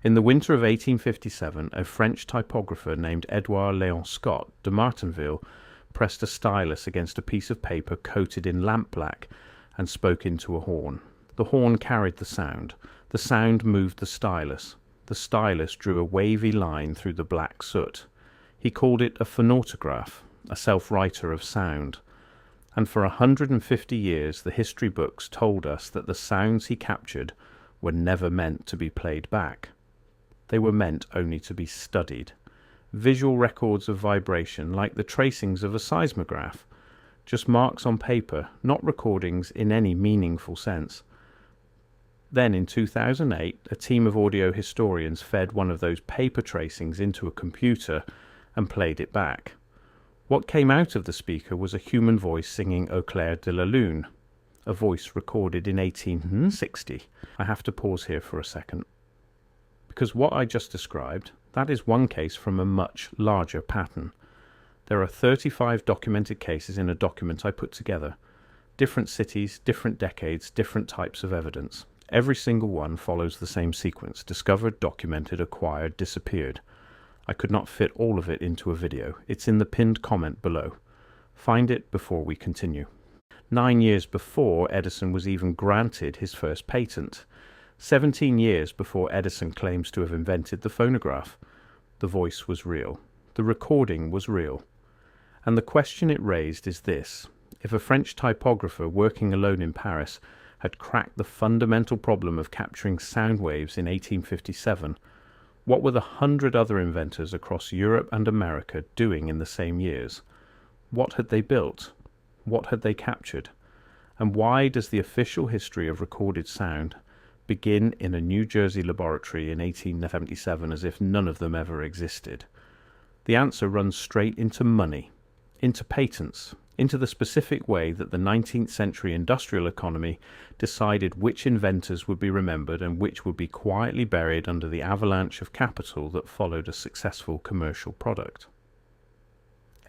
In the winter of 1857, a French typographer named Edouard Léon Scott de Martinville pressed a stylus against a piece of paper coated in lampblack and spoke into a horn. The horn carried the sound. The sound moved the stylus. The stylus drew a wavy line through the black soot. He called it a phonograph, a self-writer of sound. And for 150 years the history books told us that the sounds he captured were never meant to be played back. They were meant only to be studied. Visual records of vibration, like the tracings of a seismograph, just marks on paper, not recordings in any meaningful sense. Then in 2008, a team of audio historians fed one of those paper tracings into a computer and played it back. What came out of the speaker was a human voice singing Au clair de la lune, a voice recorded in 1860. I have to pause here for a second, because what I just described, that is one case from a much larger pattern. There are 35 documented cases in a document I put together. Different cities, different decades, different types of evidence. Every single one follows the same sequence: discovered, documented, acquired, disappeared. I could not fit all of it into a video. It's in the pinned comment below. Find it before we continue. 9 years before Edison was even granted his first patent. 17 years before Edison claims to have invented the phonograph. The voice was real. The recording was real. And the question it raised is this: if a French typographer working alone in Paris had cracked the fundamental problem of capturing sound waves in 1857, what were the 100 other inventors across Europe and America doing in the same years? What had they built? What had they captured? And why does the official history of recorded sound begin in a New Jersey laboratory in 1877 as if none of them ever existed? The answer runs straight into money, into patents, into the specific way that the 19th century industrial economy decided which inventors would be remembered and which would be quietly buried under the avalanche of capital that followed a successful commercial product.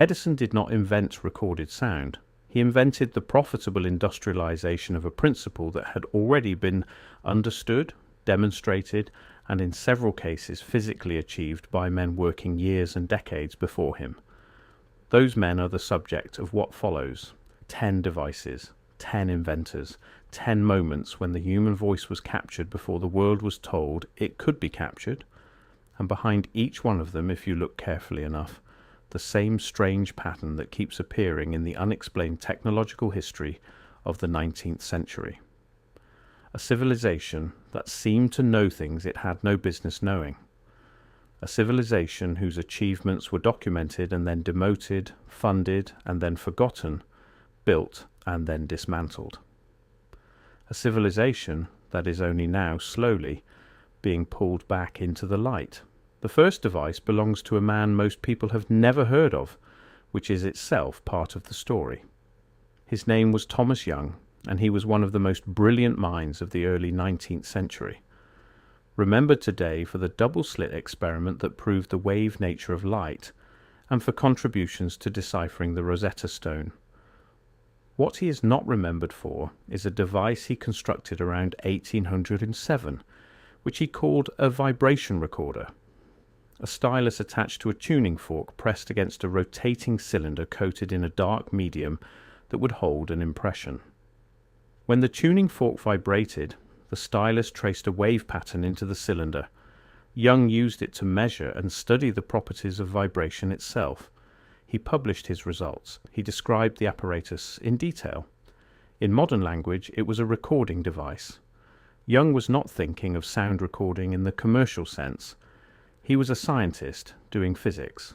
Edison did not invent recorded sound. He invented the profitable industrialization of a principle that had already been understood, demonstrated, and in several cases physically achieved by men working years and decades before him. Those men are the subject of what follows: 10 devices, 10 inventors, 10 moments when the human voice was captured before the world was told it could be captured, and behind each one of them, if you look carefully enough, the same strange pattern that keeps appearing in the unexplained technological history of the 19th century. A civilization that seemed to know things it had no business knowing. A civilization whose achievements were documented and then demoted, funded and then forgotten, built and then dismantled. A civilization that is only now slowly being pulled back into the light. The first device belongs to a man most people have never heard of, which is itself part of the story. His name was Thomas Young, and he was one of the most brilliant minds of the early 19th century. Remembered today for the double-slit experiment that proved the wave nature of light, and for contributions to deciphering the Rosetta Stone. What he is not remembered for is a device he constructed around 1807, which he called a vibration recorder. A stylus attached to a tuning fork pressed against a rotating cylinder coated in a dark medium that would hold an impression. When the tuning fork vibrated, the stylus traced a wave pattern into the cylinder. Young used it to measure and study the properties of vibration itself. He published his results. He described the apparatus in detail. In modern language, it was a recording device. Young was not thinking of sound recording in the commercial sense. He was a scientist doing physics.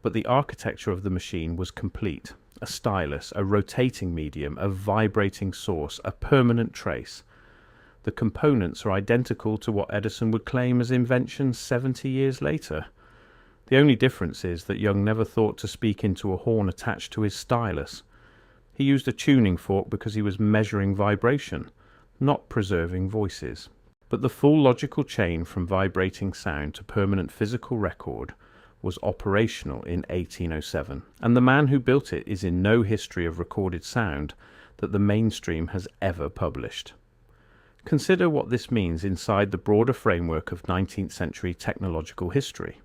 But the architecture of the machine was complete. A stylus, a rotating medium, a vibrating source, a permanent trace. The components are identical to what Edison would claim as inventions 70 years later. The only difference is that Young never thought to speak into a horn attached to his stylus. He used a tuning fork because he was measuring vibration, not preserving voices. But the full logical chain from vibrating sound to permanent physical record was operational in 1807, and the man who built it is in no history of recorded sound that the mainstream has ever published. Consider what this means inside the broader framework of 19th century technological history.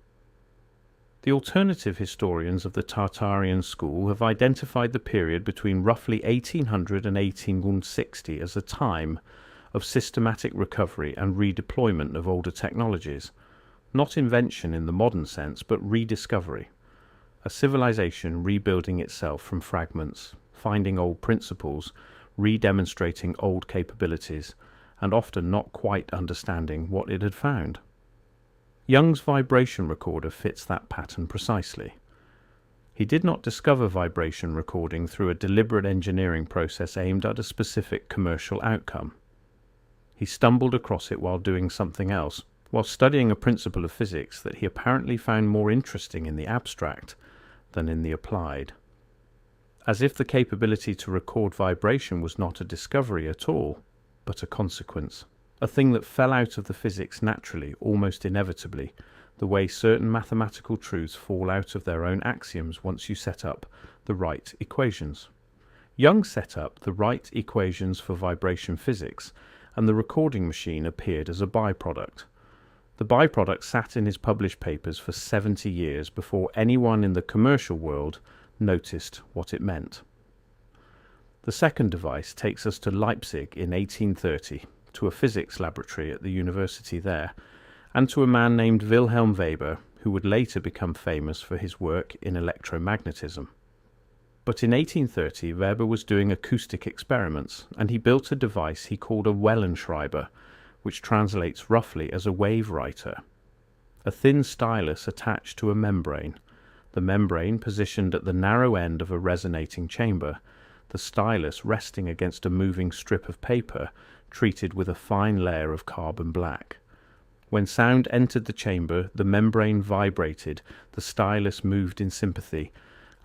The alternative historians of the Tartarian school have identified the period between roughly 1800 and 1860 as a time of systematic recovery and redeployment of older technologies, not invention in the modern sense, but rediscovery. A civilization rebuilding itself from fragments, finding old principles, redemonstrating old capabilities, and often not quite understanding what it had found. Young's vibration recorder fits that pattern precisely. He did not discover vibration recording through a deliberate engineering process aimed at a specific commercial outcome. He stumbled across it while doing something else, while studying a principle of physics that he apparently found more interesting in the abstract than in the applied. As if the capability to record vibration was not a discovery at all, but a consequence. A thing that fell out of the physics naturally, almost inevitably, the way certain mathematical truths fall out of their own axioms once you set up the right equations. Young set up the right equations for vibration physics, and the recording machine appeared as a byproduct. The byproduct sat in his published papers for 70 years before anyone in the commercial world noticed what it meant. The second device takes us to Leipzig in 1830, to a physics laboratory at the university there, and to a man named Wilhelm Weber, who would later become famous for his work in electromagnetism. But in 1830, Weber was doing acoustic experiments, and he built a device he called a Wellenschreiber, which translates roughly as a wave writer. A thin stylus attached to a membrane, the membrane positioned at the narrow end of a resonating chamber, the stylus resting against a moving strip of paper treated with a fine layer of carbon black. When sound entered the chamber, the membrane vibrated, the stylus moved in sympathy,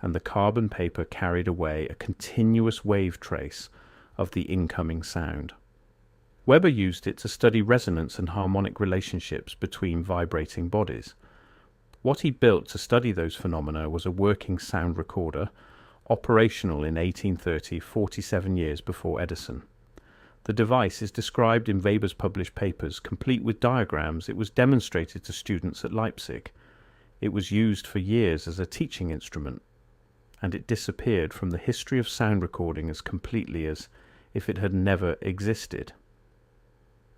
and the carbon paper carried away a continuous wave trace of the incoming sound. Weber used it to study resonance and harmonic relationships between vibrating bodies. What he built to study those phenomena was a working sound recorder, operational in 1830, 47 years before Edison. The device is described in Weber's published papers, complete with diagrams. It was demonstrated to students at Leipzig. It was used for years as a teaching instrument, and it disappeared from the history of sound recording as completely as if it had never existed.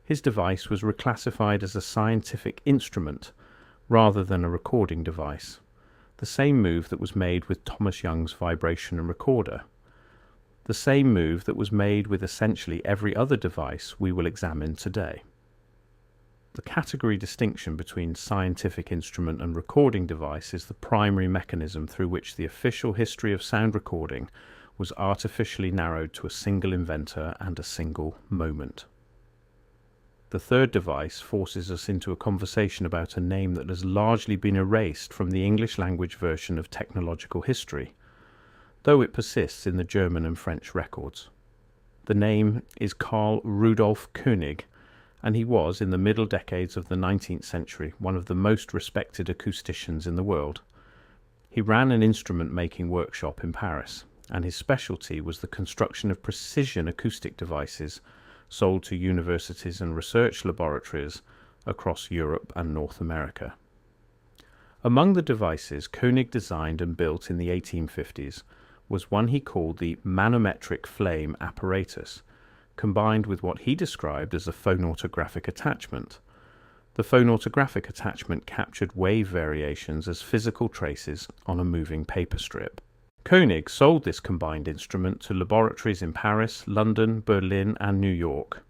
His device was reclassified as a scientific instrument rather than a recording device, the same move that was made with Thomas Young's vibration and recorder, the same move that was made with essentially every other device we will examine today. The category distinction between scientific instrument and recording device is the primary mechanism through which the official history of sound recording was artificially narrowed to a single inventor and a single moment. The third device forces us into a conversation about a name that has largely been erased from the English language version of technological history, though it persists in the German and French records. The name is Carl Rudolf König, and he was, in the middle decades of the 19th century, one of the most respected acousticians in the world. He ran an instrument-making workshop in Paris, and his specialty was the construction of precision acoustic devices sold to universities and research laboratories across Europe and North America. Among the devices König designed and built in the 1850s was one he called the manometric flame apparatus, combined with what he described as a phonautographic attachment. The phonautographic attachment captured wave variations as physical traces on a moving paper strip. König sold this combined instrument to laboratories in Paris, London, Berlin, and New York.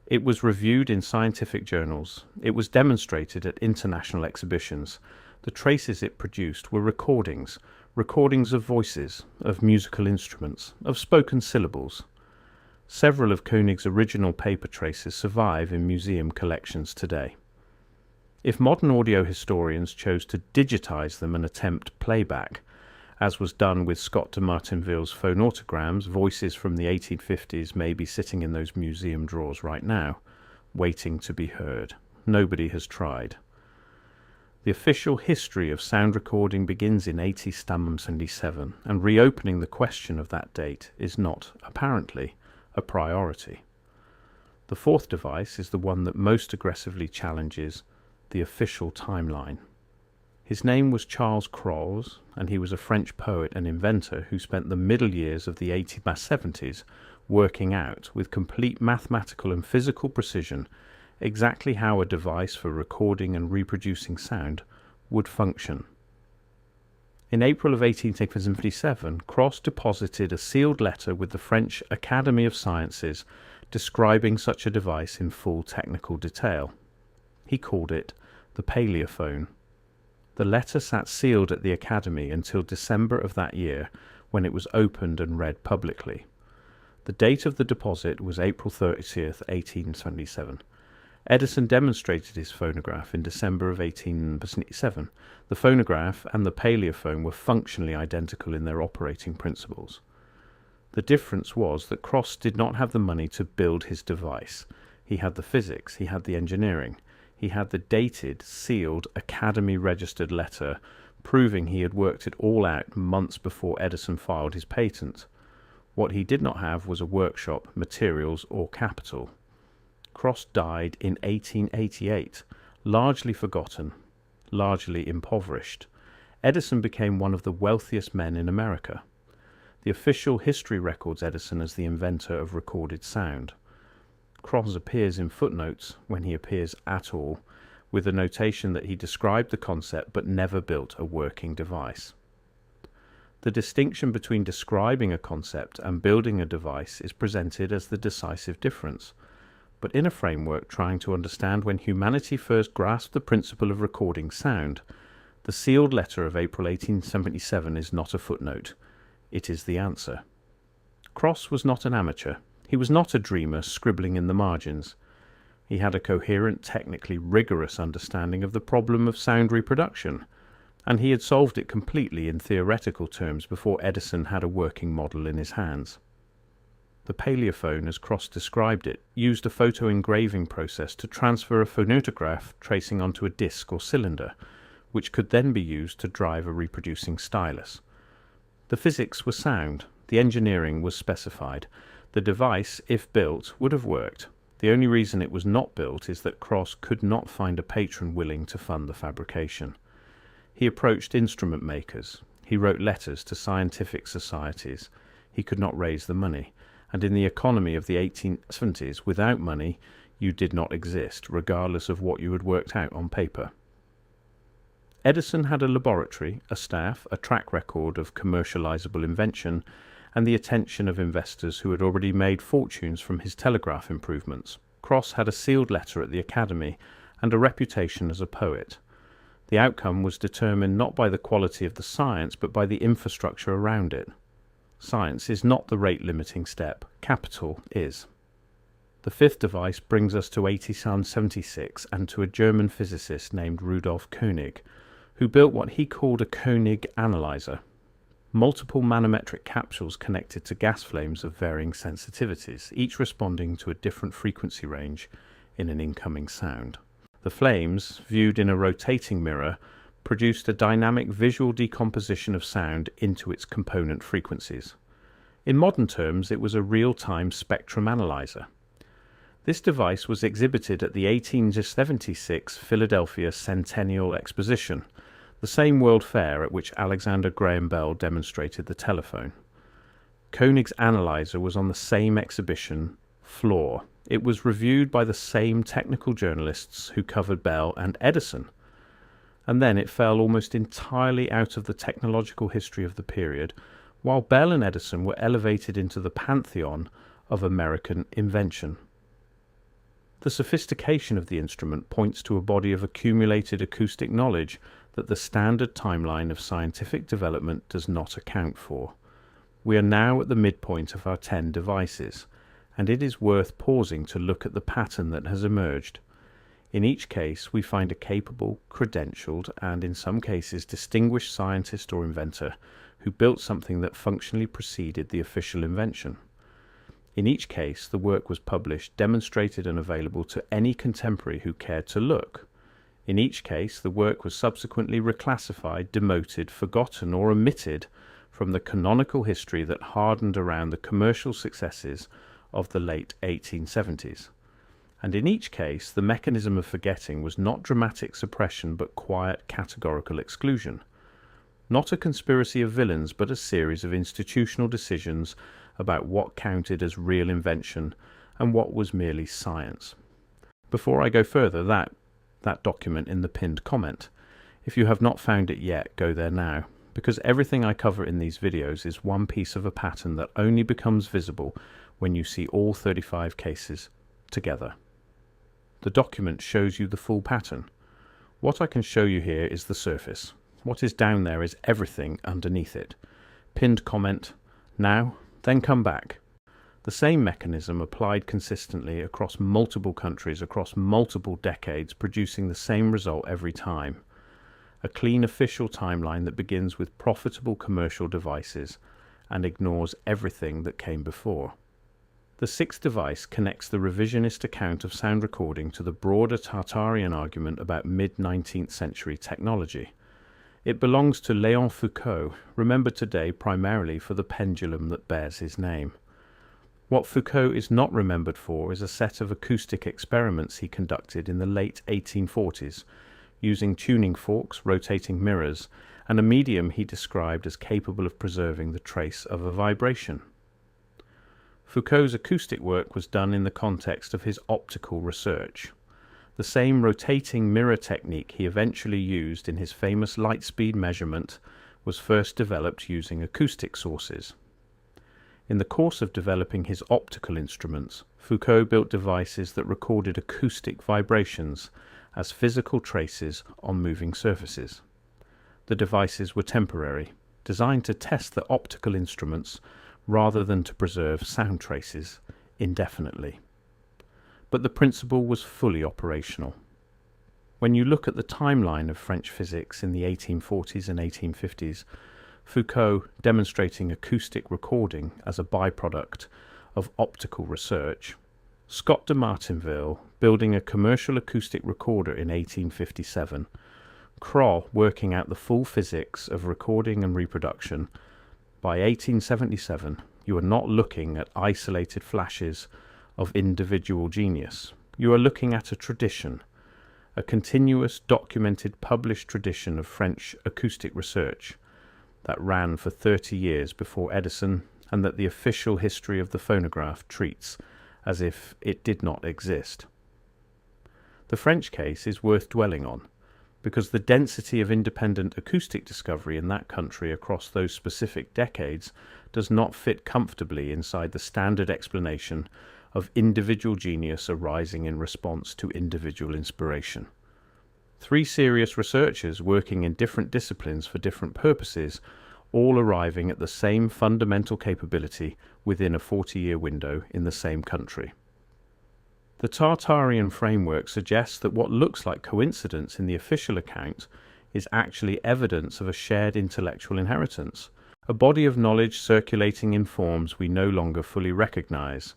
It was reviewed in scientific journals. It was demonstrated at international exhibitions. The traces it produced were recordings of voices, of musical instruments, of spoken syllables. Several of König's original paper traces survive in museum collections today. If modern audio historians chose to digitize them and attempt playback, as was done with Scott de Martinville's phonautograms, voices from the 1850s may be sitting in those museum drawers right now, waiting to be heard. Nobody has tried. The official history of sound recording begins in 1877, and reopening the question of that date is not, apparently, a priority. The fourth device is the one that most aggressively challenges the official timeline. His name was Charles Cros, and he was a French poet and inventor who spent the middle years of the 1870s working out, with complete mathematical and physical precision, exactly how a device for recording and reproducing sound would function. In April of 1857, Cros deposited a sealed letter with the French Academy of Sciences describing such a device in full technical detail. He called it the Paleophone. The letter sat sealed at the Academy until December of that year, when it was opened and read publicly. The date of the deposit was April 30th, 1877. Edison demonstrated his phonograph in December of 1877. The phonograph and the Paleophone were functionally identical in their operating principles. The difference was that Cros did not have the money to build his device. He had the physics, he had the engineering, he had the dated, sealed, Academy-registered letter proving he had worked it all out months before Edison filed his patent. What he did not have was a workshop, materials, or capital. Cros died in 1888, largely forgotten, largely impoverished. Edison became one of the wealthiest men in America. The official history records Edison as the inventor of recorded sound. Cros appears in footnotes, when he appears at all, with a notation that he described the concept but never built a working device. The distinction between describing a concept and building a device is presented as the decisive difference, but in a framework trying to understand when humanity first grasped the principle of recording sound, the sealed letter of April 1877 is not a footnote. It is the answer. Cros was not an amateur. He was not a dreamer scribbling in the margins. He had a coherent, technically rigorous understanding of the problem of sound reproduction, and he had solved it completely in theoretical terms before Edison had a working model in his hands. The Paleophone, as Cros described it, used a photo-engraving process to transfer a phonograph tracing onto a disc or cylinder, which could then be used to drive a reproducing stylus. The physics were sound, the engineering was specified. The device, if built, would have worked. The only reason it was not built is that Cros could not find a patron willing to fund the fabrication. He approached instrument makers. He wrote letters to scientific societies. He could not raise the money. And in the economy of the 1870s, without money, you did not exist, regardless of what you had worked out on paper. Edison had a laboratory, a staff, a track record of commercializable invention, and the attention of investors who had already made fortunes from his telegraph improvements. Cros had a sealed letter at the Academy and a reputation as a poet. The outcome was determined not by the quality of the science, but by the infrastructure around it. Science is not the rate-limiting step. Capital is. The fifth device brings us to 1876 and to a German physicist named Rudolf Koenig, who built what he called a Koenig analyzer. Multiple manometric capsules connected to gas flames of varying sensitivities, each responding to a different frequency range in an incoming sound. The flames, viewed in a rotating mirror, produced a dynamic visual decomposition of sound into its component frequencies. In modern terms, it was a real-time spectrum analyzer. This device was exhibited at the 1876 Philadelphia Centennial Exposition, the same World Fair at which Alexander Graham Bell demonstrated the telephone. Koenig's analyzer was on the same exhibition floor. It was reviewed by the same technical journalists who covered Bell and Edison. And then it fell almost entirely out of the technological history of the period, while Bell and Edison were elevated into the pantheon of American invention. The sophistication of the instrument points to a body of accumulated acoustic knowledge that the standard timeline of scientific development does not account for. We are now at the midpoint of our 10 devices, and it is worth pausing to look at the pattern that has emerged. In each case, we find a capable, credentialed, and in some cases distinguished scientist or inventor who built something that functionally preceded the official invention. In each case, the work was published, demonstrated, and available to any contemporary who cared to look. In each case, the work was subsequently reclassified, demoted, forgotten, or omitted from the canonical history that hardened around the commercial successes of the late 1870s. And in each case, the mechanism of forgetting was not dramatic suppression but quiet categorical exclusion. Not a conspiracy of villains, but a series of institutional decisions about what counted as real invention and what was merely science. Before I go further, that document in the pinned comment. If you have not found it yet, go there now, because everything I cover in these videos is one piece of a pattern that only becomes visible when you see all 35 cases together. The document shows you the full pattern. What I can show you here is the surface. What is down there is everything underneath it. Pinned comment, now, then come back. The same mechanism applied consistently across multiple countries, across multiple decades, producing the same result every time. A clean official timeline that begins with profitable commercial devices and ignores everything that came before. The sixth device connects the revisionist account of sound recording to the broader Tartarian argument about mid-19th century technology. It belongs to Léon Foucault, remembered today primarily for the pendulum that bears his name. What Foucault is not remembered for is a set of acoustic experiments he conducted in the late 1840s, using tuning forks, rotating mirrors, and a medium he described as capable of preserving the trace of a vibration. Foucault's acoustic work was done in the context of his optical research. The same rotating mirror technique he eventually used in his famous light speed measurement was first developed using acoustic sources. In the course of developing his optical instruments, Foucault built devices that recorded acoustic vibrations as physical traces on moving surfaces. The devices were temporary, designed to test the optical instruments rather than to preserve sound traces indefinitely. But the principle was fully operational. When you look at the timeline of French physics in the 1840s and 1850s, Foucault demonstrating acoustic recording as a byproduct of optical research, Scott de Martinville building a commercial acoustic recorder in 1857, Cros working out the full physics of recording and reproduction. By 1877, you are not looking at isolated flashes of individual genius. You are looking at a tradition, a continuous, documented, published tradition of French acoustic research that ran for 30 years before Edison, and that the official history of the phonograph treats as if it did not exist. The French case is worth dwelling on, because the density of independent acoustic discovery in that country across those specific decades does not fit comfortably inside the standard explanation of individual genius arising in response to individual inspiration. Three serious researchers working in different disciplines for different purposes, all arriving at the same fundamental capability within a 40-year window in the same country. The Tartarian framework suggests that what looks like coincidence in the official account is actually evidence of a shared intellectual inheritance, a body of knowledge circulating in forms we no longer fully recognize,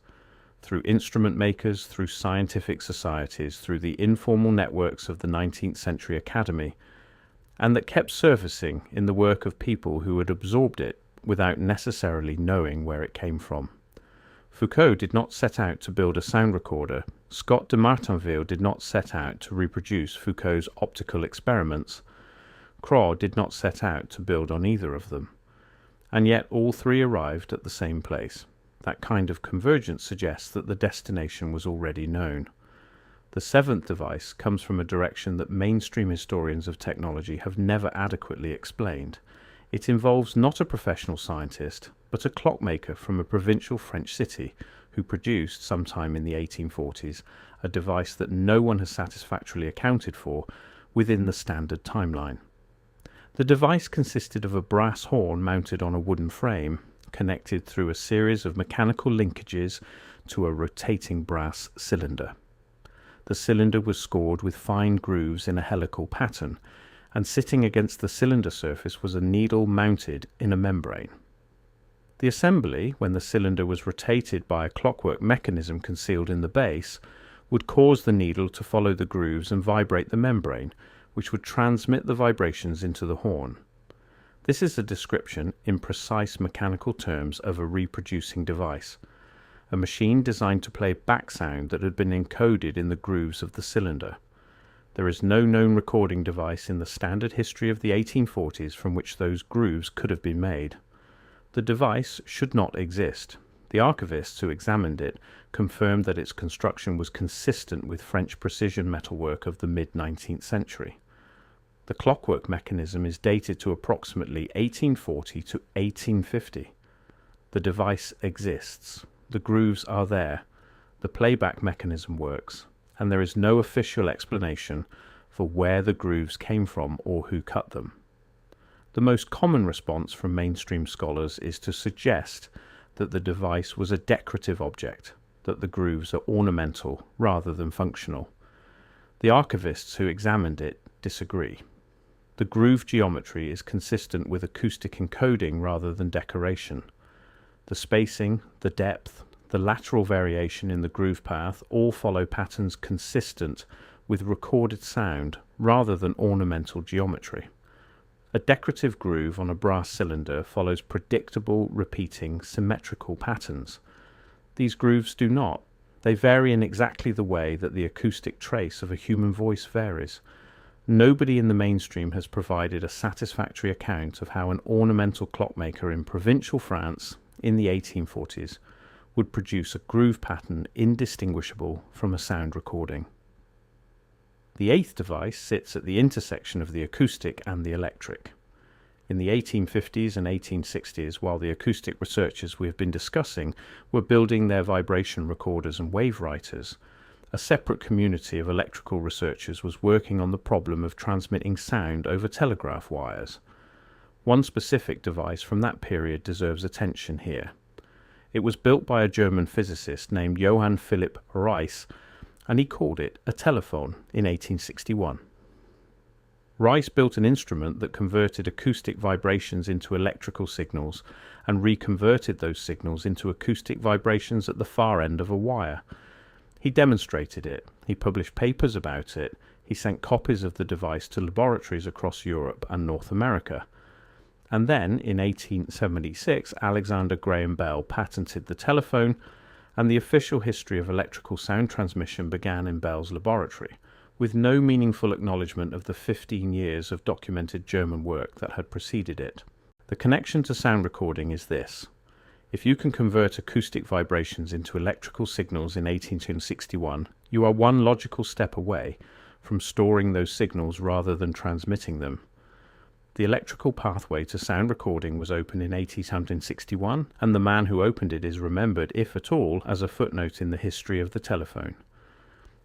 through instrument makers, through scientific societies, through the informal networks of the 19th century academy, and that kept surfacing in the work of people who had absorbed it without necessarily knowing where it came from. Foucault did not set out to build a sound recorder. Scott de Martinville did not set out to reproduce Foucault's optical experiments. Cros did not set out to build on either of them. And yet all three arrived at the same place. That kind of convergence suggests that the destination was already known. The seventh device comes from a direction that mainstream historians of technology have never adequately explained. It involves not a professional scientist, but a clockmaker from a provincial French city who produced, sometime in the 1840s, a device that no one has satisfactorily accounted for within the standard timeline. The device consisted of a brass horn mounted on a wooden frame, connected through a series of mechanical linkages to a rotating brass cylinder. The cylinder was scored with fine grooves in a helical pattern, and sitting against the cylinder surface was a needle mounted in a membrane. The assembly, when the cylinder was rotated by a clockwork mechanism concealed in the base, would cause the needle to follow the grooves and vibrate the membrane, which would transmit the vibrations into the horn. This is a description, in precise mechanical terms, of a reproducing device. a machine designed to play back sound that had been encoded in the grooves of the cylinder. There is no known recording device in the standard history of the 1840s from which those grooves could have been made. The device should not exist. The archivists who examined it confirmed that its construction was consistent with French precision metalwork of the mid-19th century. The clockwork mechanism is dated to approximately 1840 to 1850. The device exists. The grooves are there. The playback mechanism works, and there is no official explanation for where the grooves came from or who cut them. The most common response from mainstream scholars is to suggest that the device was a decorative object, that the grooves are ornamental rather than functional. The archivists who examined it disagree. The groove geometry is consistent with acoustic encoding rather than decoration. The spacing, the depth, the lateral variation in the groove path all follow patterns consistent with recorded sound rather than ornamental geometry. A decorative groove on a brass cylinder follows predictable, repeating, symmetrical patterns. These grooves do not. They vary in exactly the way that the acoustic trace of a human voice varies. Nobody in the mainstream has provided a satisfactory account of how an ornamental clockmaker in provincial France in the 1840s would produce a groove pattern indistinguishable from a sound recording. The eighth device sits at the intersection of the acoustic and the electric. In the 1850s and 1860s, while the acoustic researchers we have been discussing were building their vibration recorders and wave writers, a separate community of electrical researchers was working on the problem of transmitting sound over telegraph wires. One specific device from that period deserves attention here. It was built by a German physicist named Johann Philipp Reis, and he called it a telephone in 1861. Reis built an instrument that converted acoustic vibrations into electrical signals and reconverted those signals into acoustic vibrations at the far end of a wire. He demonstrated it, he published papers about it, he sent copies of the device to laboratories across Europe and North America. And then, in 1876, Alexander Graham Bell patented the telephone, and the official history of electrical sound transmission began in Bell's laboratory, with no meaningful acknowledgement of the 15 years of documented German work that had preceded it. The connection to sound recording is this. If you can convert acoustic vibrations into electrical signals in 1861, you are one logical step away from storing those signals rather than transmitting them. The electrical pathway to sound recording was opened in 1861, and the man who opened it is remembered, if at all, as a footnote in the history of the telephone.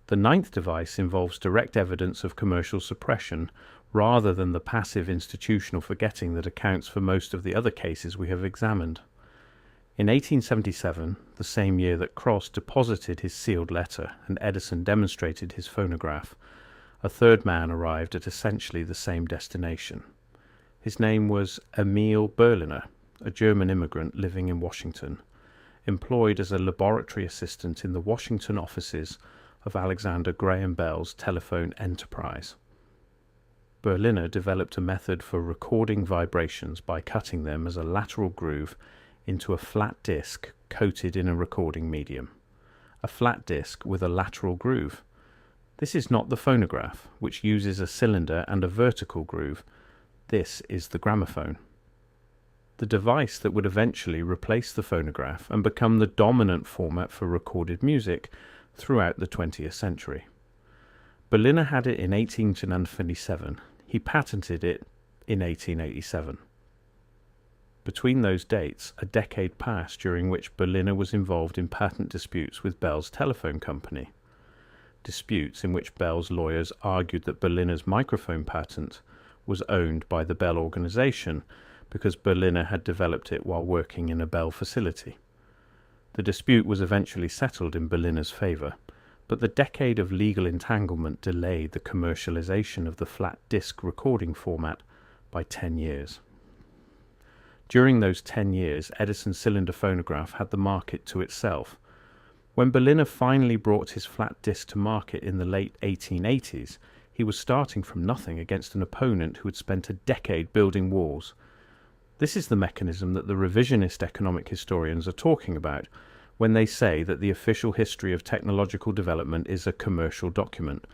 The ninth device involves direct evidence of commercial suppression rather than the passive institutional forgetting that accounts for most of the other cases we have examined. In 1877, the same year that Cross deposited his sealed letter and Edison demonstrated his phonograph, a third man arrived at essentially the same destination. His name was Emil Berliner, a German immigrant living in Washington, employed as a laboratory assistant in the Washington offices of Alexander Graham Bell's telephone enterprise. Berliner developed a method for recording vibrations by cutting them as a lateral groove into a flat disc coated in a recording medium. A flat disc with a lateral groove. This is not the phonograph, which uses a cylinder and a vertical groove. This is the gramophone. The device that would eventually replace the phonograph and become the dominant format for recorded music throughout the 20th century. Berliner had it in 1897. He patented it in 1887. Between those dates, a decade passed during which Berliner was involved in patent disputes with Bell's telephone company. Disputes in which Bell's lawyers argued that Berliner's microphone patent was owned by the Bell organization because Berliner had developed it while working in a Bell facility. The dispute was eventually settled in Berliner's favor, but the decade of legal entanglement delayed the commercialization of the flat disc recording format by 10 years. During those 10 years, Edison's cylinder phonograph had the market to itself. When Berliner finally brought his flat disc to market in the late 1880s, he was starting from nothing against an opponent who had spent a decade building walls. This is the mechanism that the revisionist economic historians are talking about when they say that the official history of technological development is a commercial document,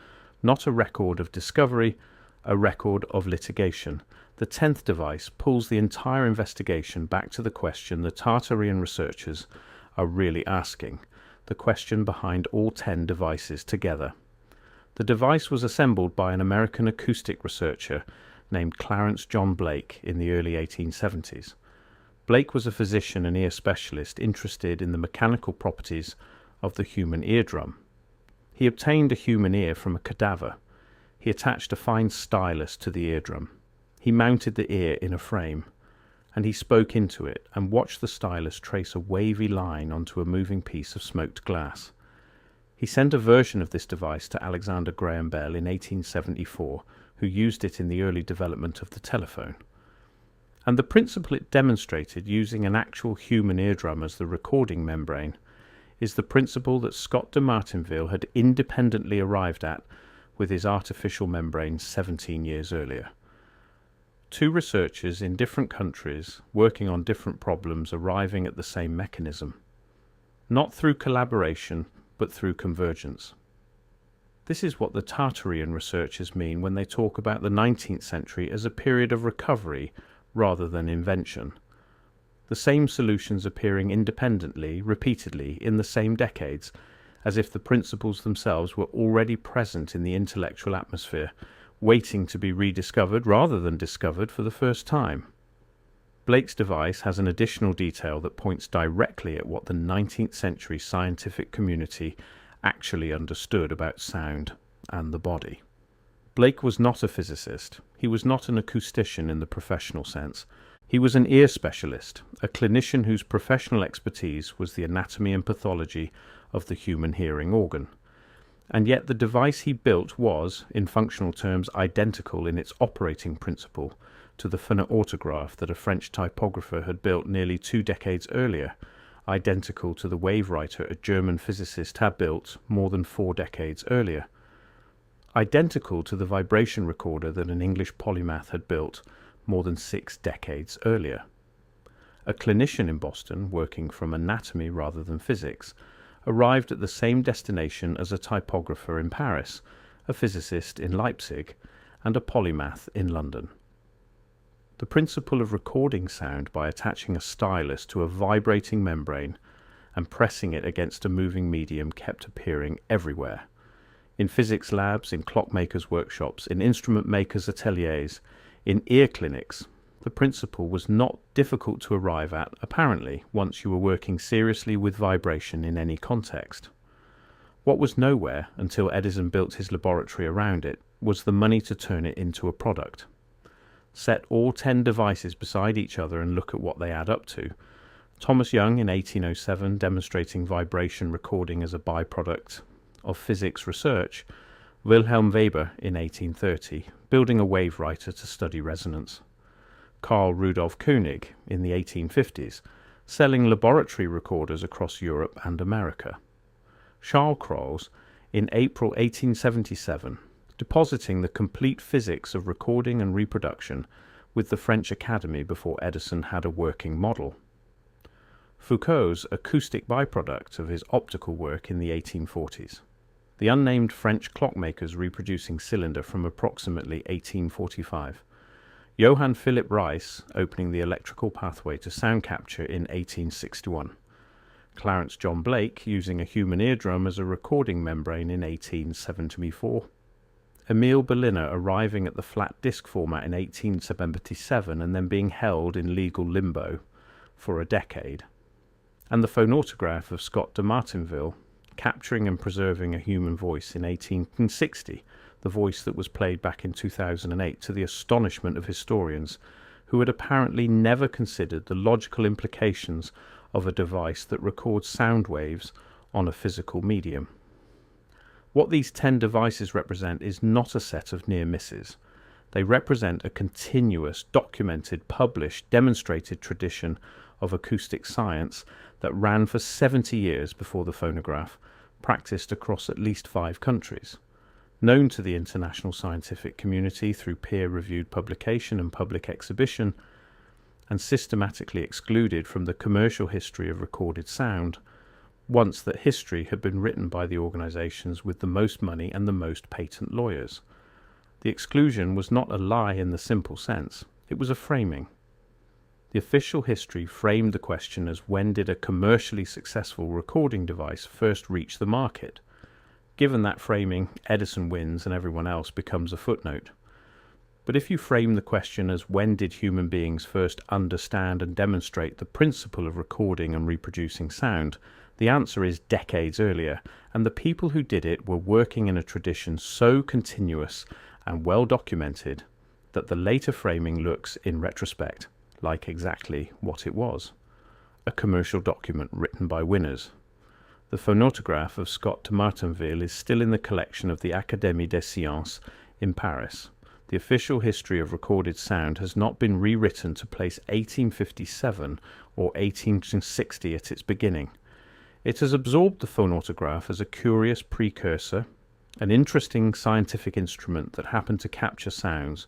not a record of discovery, a record of litigation. The 10th device pulls the entire investigation back to the question the Tartarian researchers are really asking, the question behind all 10 devices together. The device was assembled by an American acoustic researcher named Clarence John Blake in the early 1870s. Blake was a physician and ear specialist interested in the mechanical properties of the human eardrum. He obtained a human ear from a cadaver. He attached a fine stylus to the eardrum. He mounted the ear in a frame, and he spoke into it and watched the stylus trace a wavy line onto a moving piece of smoked glass. He sent a version of this device to Alexander Graham Bell in 1874, who used it in the early development of the telephone. And the principle it demonstrated, using an actual human eardrum as the recording membrane, is the principle that Scott de Martinville had independently arrived at with his artificial membrane 17 years earlier. Two researchers in different countries working on different problems arriving at the same mechanism, not through collaboration but through convergence. This is what the Tartarian researchers mean when they talk about the 19th century as a period of recovery rather than invention. The same solutions appearing independently, repeatedly, in the same decades, as if the principles themselves were already present in the intellectual atmosphere, waiting to be rediscovered rather than discovered for the first time. Blake's device has an additional detail that points directly at what the 19th century scientific community actually understood about sound and the body. Blake was not a physicist. He was not an acoustician in the professional sense. He was an ear specialist, a clinician whose professional expertise was the anatomy and pathology of the human hearing organ. And yet the device he built was, in functional terms, identical in its operating principle to the Phonograph that a French typographer had built nearly 2 decades earlier, identical to the wavewriter a German physicist had built more than 4 decades earlier, identical to the vibration recorder that an English polymath had built more than 6 decades earlier. A clinician in Boston, working from anatomy rather than physics, arrived at the same destination as a typographer in Paris, a physicist in Leipzig, and a polymath in London. The principle of recording sound by attaching a stylus to a vibrating membrane and pressing it against a moving medium kept appearing everywhere. In physics labs, in clockmakers' workshops, in instrument makers' ateliers, in ear clinics, the principle was not difficult to arrive at, apparently, once you were working seriously with vibration in any context. What was nowhere, until Edison built his laboratory around it, was the money to turn it into a product. Set all 10 devices beside each other and look at what they add up to. Thomas Young in 1807 demonstrating vibration recording as a byproduct of physics research, Wilhelm Weber in 1830 building a wavewriter to study resonance, Carl Rudolf Koenig in the 1850s selling laboratory recorders across Europe and America, Charles Cros in April 1877 depositing the complete physics of recording and reproduction with the French Academy before Edison had a working model, Foucault's acoustic byproduct of his optical work in the 1840s, the unnamed French clockmakers reproducing cylinder from approximately 1845, Johann Philipp Reis opening the electrical pathway to sound capture in 1861, Clarence John Blake using a human eardrum as a recording membrane in 1874, Emile Berliner arriving at the flat disc format in 1877 and then being held in legal limbo for a decade, and the phonograph of Scott de Martinville capturing and preserving a human voice in 1860, the voice that was played back in 2008 to the astonishment of historians who had apparently never considered the logical implications of a device that records sound waves on a physical medium. What these 10 devices represent is not a set of near misses. They represent a continuous, documented, published, demonstrated tradition of acoustic science that ran for 70 years before the phonograph, practiced across at least 5 countries, known to the international scientific community through peer-reviewed publication and public exhibition, and systematically excluded from the commercial history of recorded sound, once that history had been written by the organizations with the most money and the most patent lawyers. The exclusion was not a lie in the simple sense. It was a framing. The official history framed the question as when did a commercially successful recording device first reach the market? Given that framing, Edison wins and everyone else becomes a footnote. But if you frame the question as when did human beings first understand and demonstrate the principle of recording and reproducing sound, the answer is decades earlier, and the people who did it were working in a tradition so continuous and well documented that the later framing looks, in retrospect, like exactly what it was: a commercial document written by winners. The Phonograph of Scott de Martinville is still in the collection of the Académie des Sciences in Paris. The official history of recorded sound has not been rewritten to place 1857 or 1860 at its beginning. It has absorbed the phonautograph as a curious precursor, an interesting scientific instrument that happened to capture sounds,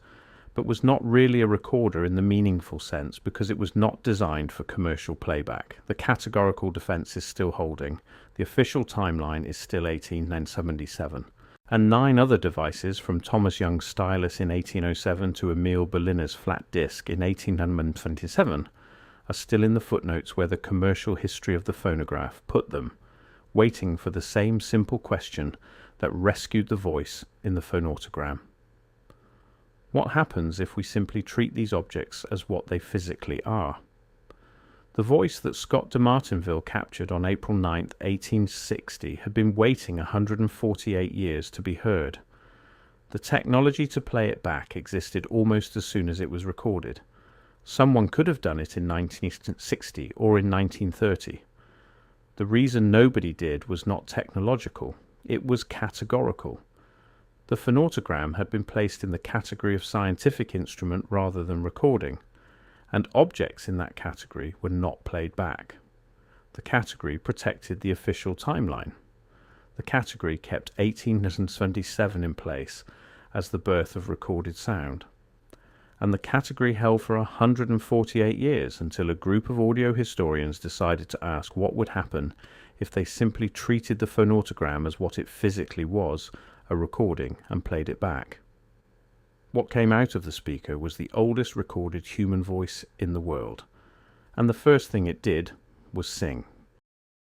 but was not really a recorder in the meaningful sense because it was not designed for commercial playback. The categorical defense is still holding. The official timeline is still 1877. And 9 other devices, from Thomas Young's stylus in 1807 to Emile Berliner's flat disc in 1827, are still in the footnotes where the commercial history of the phonograph put them, waiting for the same simple question that rescued the voice in the phonautogram. What happens if we simply treat these objects as what they physically are? The voice that Scott de Martinville captured on April 9, 1860, had been waiting 148 years to be heard. The technology to play it back existed almost as soon as it was recorded. Someone could have done it in 1960 or in 1930. The reason nobody did was not technological, it was categorical. The phonotogram had been placed in the category of scientific instrument rather than recording, and objects in that category were not played back. The category protected the official timeline. The category kept 1877 in place as the birth of recorded sound. And the category held for 148 years until a group of audio historians decided to ask what would happen if they simply treated the phonotogram as what it physically was, a recording, and played it back. What came out of the speaker was the oldest recorded human voice in the world, and the first thing it did was sing.